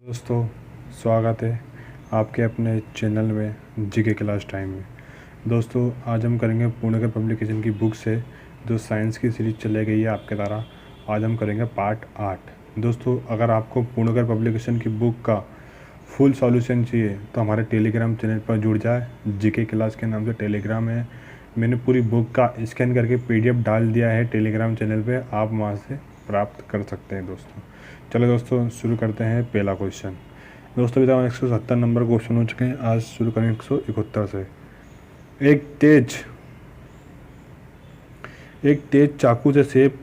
दोस्तों, स्वागत है आपके अपने चैनल में जीके क्लास टाइम में। दोस्तों, आज हम करेंगे पुणेकर पब्लिकेशन की बुक से जो साइंस की सीरीज चलाई गई है आपके द्वारा। आज हम करेंगे पार्ट 8। दोस्तों, अगर आपको पुणेकर पब्लिकेशन की बुक का फुल सॉल्यूशन चाहिए तो हमारे टेलीग्राम चैनल पर जुड़ जाए। जीके क्लास के नाम से टेलीग्राम है। मैंने पूरी बुक का स्कैन करके पीडीएफ डाल दिया है टेलीग्राम चैनल पे, आप वहाँ से प्राप्त कर सकते हैं। दोस्तों, चलो दोस्तों शुरू करते हैं पहला क्वेश्चन। दोस्तों, अभी तक 170 नंबर क्वेश्चन हो चुके हैं। आज शुरू करेंगे 171 से। एक तेज चाकू से सेब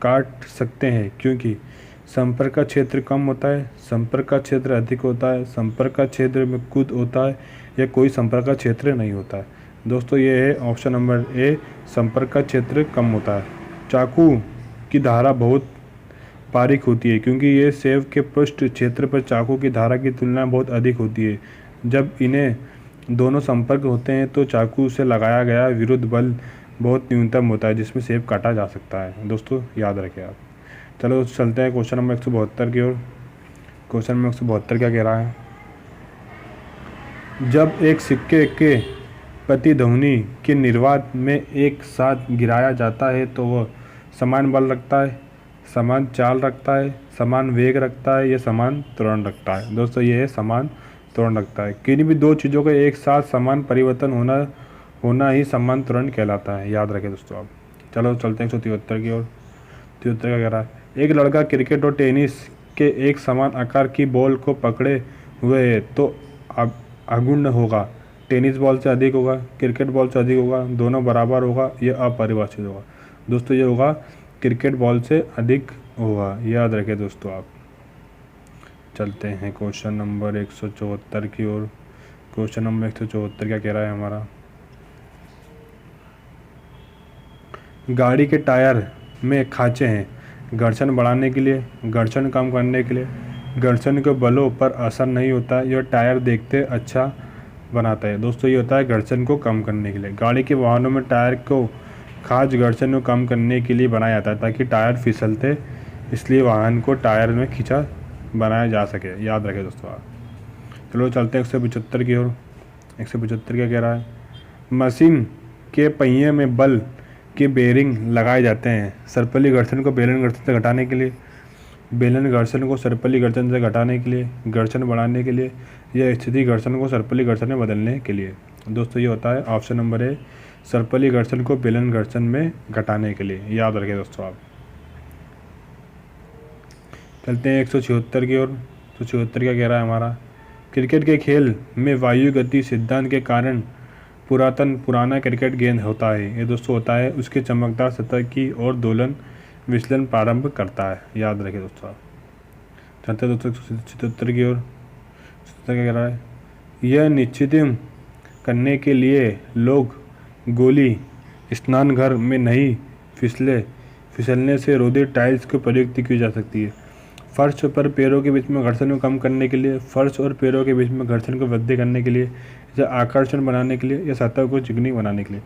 काट सकते हैं क्योंकि संपर्क का क्षेत्र कम होता है, संपर्क का क्षेत्र अधिक होता है, संपर्क का क्षेत्र में कुछ होता है या कोई संपर्क का क्षेत्र नहीं होता है। दोस्तों, ये है ऑप्शन नंबर ए, संपर्क का क्षेत्र कम होता है। चाकू की धारा बहुत बारीक होती है क्योंकि ये सेब के पृष्ठ क्षेत्र पर चाकू की धारा की तुलना बहुत अधिक होती है। जब इन्हें दोनों संपर्क होते हैं तो चाकू से लगाया गया विरुद्ध बल बहुत न्यूनतम होता है जिसमें सेब काटा जा सकता है। दोस्तों, याद रखें आप। चलो चलते हैं क्वेश्चन नंबर 172 की ओर। क्वेश्चन नंबर 172 क्या कह रहा है? जब एक सिक्के के प्रतिध्वनि के निर्वात में एक साथ गिराया जाता है तो वह समान बल रखता है, समान चाल रखता है, समान वेग रखता है या समान त्वरण रखता है। दोस्तों, ये है समान त्वरण रखता है। किन्हीं भी दो चीज़ों का एक साथ समान परिवर्तन होना ही समान त्वरण कहलाता है। याद रखें दोस्तों आप। चलो चलते हैं 173 की ओर। 73 का कह रहा है, एक लड़का क्रिकेट और टेनिस के एक समान आकार की बॉल को पकड़े हुए है तो अगुण्य होगा, टेनिस बॉल से अधिक होगा, क्रिकेट बॉल से अधिक होगा, दोनों बराबर होगा, यह अपरिभाषित होगा। दोस्तों, ये होगा क्रिकेट बॉल से अधिक होगा। याद रखें दोस्तों आप। चलते हैं क्वेश्चन नंबर 174 की ओर। क्वेश्चन नंबर 174 क्या कह रहा है हमारा? गाड़ी के टायर में खांचे हैं, घर्षण बढ़ाने के लिए, घर्षण कम करने के लिए। घर्षण के बलों पर असर नहीं होता, यह टायर देखते अच्छा बनाता है। दोस्तों, ये होता है घर्षण को कम करने के लिए। गाड़ी के वाहनों में टायर को खास घर्षण को कम करने के लिए बनाया जाता है ताकि टायर फिसलते, इसलिए वाहन को टायर में खींचा बनाया जा सके। याद रखें दोस्तों आप। चलो चलते हैं 175 की ओर। 175 क्या कह रहा है? मशीन के पहिए में बल के बेरिंग लगाए जाते हैं सर्पली घर्षण को बेलन घर्षण से घटाने के लिए, बेलन घर्षण को सर्पली घर्षण से घटाने के लिए, घर्षण बढ़ाने के लिए या स्थिति घर्षण को सर्पली घर्षण में बदलने के लिए। दोस्तों, ये होता है ऑप्शन नंबर ए, सर्पली घर्षण को बेलन घर्षण में घटाने के लिए। याद रखें दोस्तों आप। चलते हैं 176 की ओर। 176 क्या कह रहा है हमारा? क्रिकेट के खेल में वायु गति सिद्धांत के कारण पुराना क्रिकेट गेंद होता है। ये दोस्तों होता है उसके चमकदार सतह की ओर दोलन विचलन प्रारंभ करता है। याद रखें दोस्तों आप। चलते हैं दोस्तों 177 की ओर। 177 क्या कह रहा है? यह निश्चित करने के लिए लोग गोली स्नान घर में नहीं फिसलने से रोधी टाइल्स की प्रयुक्त की जा सकती है। फर्श पर पैरों के बीच में घर्षण को कम करने के लिए, फर्श और पैरों के बीच में घर्षण को वृद्धि करने के लिए, या आकर्षण बनाने के लिए, या सतह को चिकनी बनाने के लिए।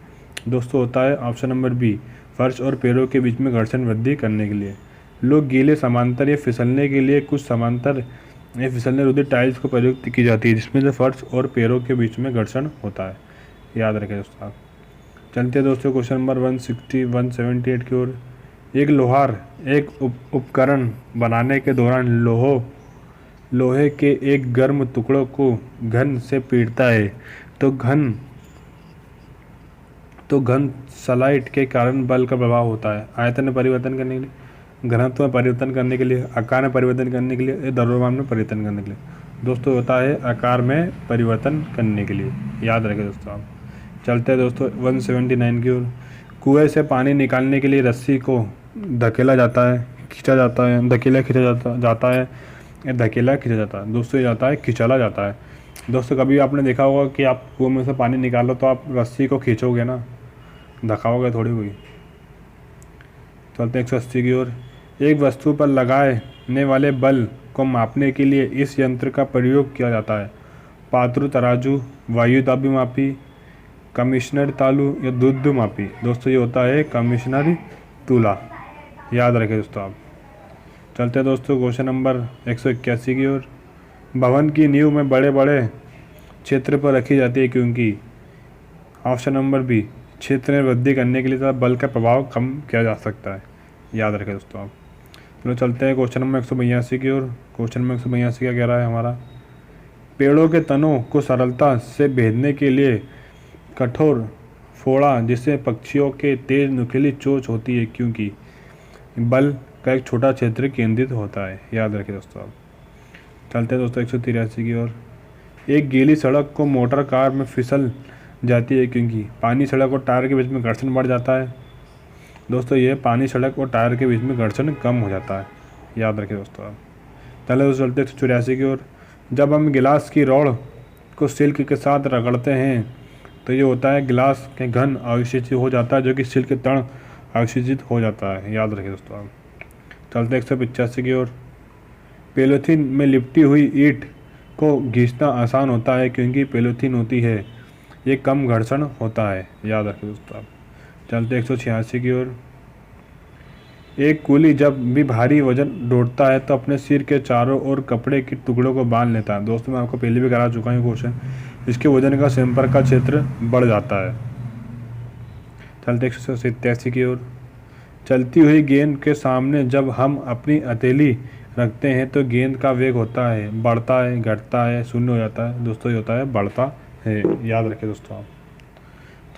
दोस्तों, होता है ऑप्शन नंबर बी, फर्श और पैरों के बीच में घर्षण वृद्धि करने के लिए। लोग गीले समांतर या फिसलने के लिए कुछ समांतर या फिसलने रोधी टाइल्स को प्रयुक्त की जाती है जिसमें से फर्श और पैरों के बीच में घर्षण होता है। याद रखें दोस्तों आप। चलते हैं दोस्तों क्वेश्चन नंबर 178 की ओर। एक लोहार एक उपकरण बनाने के दौरान लोहे के एक गर्म टुकड़ों को घन से पीटता है तो घन स्लाइड के कारण बल का प्रभाव होता है। आयतन में परिवर्तन करने के लिए, घनत्व में परिवर्तन करने के लिए, आकार में परिवर्तन करने के लिए, द्रव्यमान में परिवर्तन करने के लिए। दोस्तों, होता है आकार में परिवर्तन करने के लिए। याद रखें दोस्तों आप। चलते हैं दोस्तों 179 की ओर। कुएं से पानी निकालने के लिए रस्सी को धकेला जाता है, खींचा जाता है, धकेला खींचा जाता है, धकेला खींचा जाता है। दोस्तों, ये जाता है खिंचाला जाता है। दोस्तों, कभी आपने देखा होगा कि आप कुएं में से पानी निकालो तो आप रस्सी को खींचोगे ना, धकाओगे थोड़ी हुई। चलते हैं 180 की ओर। एक वस्तु पर लगाने वाले बल को मापने के लिए इस यंत्र का प्रयोग किया जाता है। पात्रु तराजू, वायुदाबी मापी, कमिश्नर तालू या दूध मापी। दोस्तों, ये होता है कमिश्नरी तूला। याद रखें दोस्तों आप। चलते हैं दोस्तों क्वेश्चन नंबर 181 की ओर। भवन की नींव में बड़े बड़े क्षेत्र पर रखी जाती है क्योंकि ऑप्शन नंबर बी, क्षेत्र में वृद्धि करने के लिए तथा बल का प्रभाव कम किया जा सकता है। याद रखें दोस्तों आप। चलो चलते हैं क्वेश्चन नंबर 182 की ओर। क्वेश्चन नंबर 182 क्या कह रहा है हमारा, पेड़ों के तनों को सरलता से भेदने के लिए कठोर फोड़ा जिससे पक्षियों के तेज नुकीली चोंच होती है क्योंकि बल का एक छोटा क्षेत्र केंद्रित होता है। याद रखें दोस्तों आप। चलते हैं दोस्तों 183 की ओर। एक गीली सड़क को मोटर कार में फिसल जाती है क्योंकि पानी सड़क और टायर के बीच में घर्षण बढ़ जाता है। दोस्तों ये पानी सड़क और टायर के बीच में घर्षण कम हो जाता है। याद रखें दोस्तों आप। चले दोस्तों चलते 184 की ओर। जब हम गिलास की रॉड को सिल्क के साथ रगड़ते हैं तो ये होता है गिलास के घन अवशोषित हो जाता है जो कि सिल्क के तण अवशोषित हो जाता है। याद रखें दोस्तों आप। चलते 185 की ओर। पॉलीथीन में लिपटी हुई ईंट को घिसना आसान होता है क्योंकि पॉलीथीन होती है ये कम घर्षण होता है। याद रखें दोस्तों आप। चलते 186 की ओर। एक कूली जब भी भारी वजन ढोता है तो अपने सिर के चारों ओर कपड़े के टुकड़ों को बांध लेता है। दोस्तों मैं आपको पहले भी करा चुका हूँ क्वेश्चन। इसके वजन का संपर्क का क्षेत्र बढ़ जाता है। चलते 187 की ओर। चलती हुई गेंद के सामने जब हम अपनी हथेली रखते हैं तो गेंद का वेग होता है बढ़ता है, घटता है, शून्य हो जाता है। दोस्तों ये होता है बढ़ता है। याद रखें दोस्तों आप।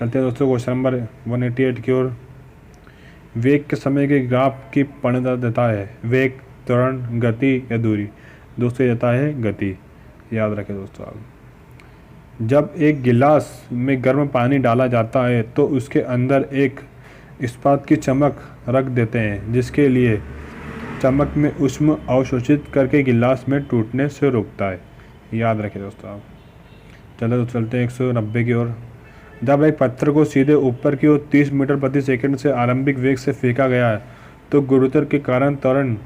चलते हैं दोस्तों क्वेश्चन नंबर 188 की ओर। वेग के समय के ग्राफ की परिणता देता है वेग, त्वरण, गति या दूरी। दोस्तों ये देता है गति। याद रखें दोस्तों आप। जब एक गिलास में गर्म पानी डाला जाता है तो उसके अंदर एक इस्पात की चमक रख देते हैं जिसके लिए चमक में ऊष्मा अवशोषित करके गिलास में टूटने से रोकता है। याद रखें दोस्तों आप। चलो तो चलते हैं 190 की ओर। जब एक पत्थर को सीधे ऊपर की ओर 30 मीटर प्रति सेकंड से आरंभिक वेग से फेंका गया है तो गुरुत्व के कारण त्वरण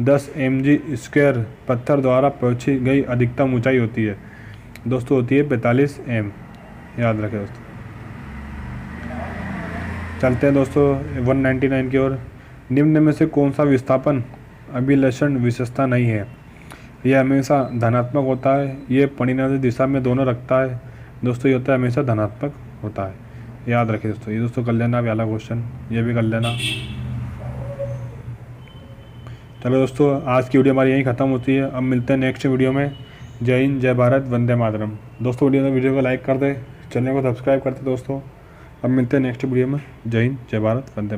10 mg² पत्थर द्वारा पहुंची गई अधिकतम ऊंचाई होती है। दोस्तों होती है 45 m। याद रखें दोस्तों। चलते हैं दोस्तों 199 की ओर। निम्न में से कौन सा विस्थापन अभिलक्षण विशेषता नहीं है। यह हमेशा धनात्मक होता है, ये परिणामी दिशा में दोनों रखता है। दोस्तों ये होता है हमेशा धनात्मक होता है। याद रखें दोस्तों। ये दोस्तों कर लेना पहला क्वेश्चन, ये भी कर लेना। चलो दोस्तों आज की वीडियो हमारी यहीं ख़त्म होती है। अब मिलते हैं नेक्स्ट वीडियो में। जय हिंद, जय भारत, वंदे मातरम। दोस्तों वीडियो को लाइक कर दे, चैनल को सब्सक्राइब करते दोस्तों। अब मिलते हैं नेक्स्ट वीडियो में। जय हिंद, जय भारत, वंदे।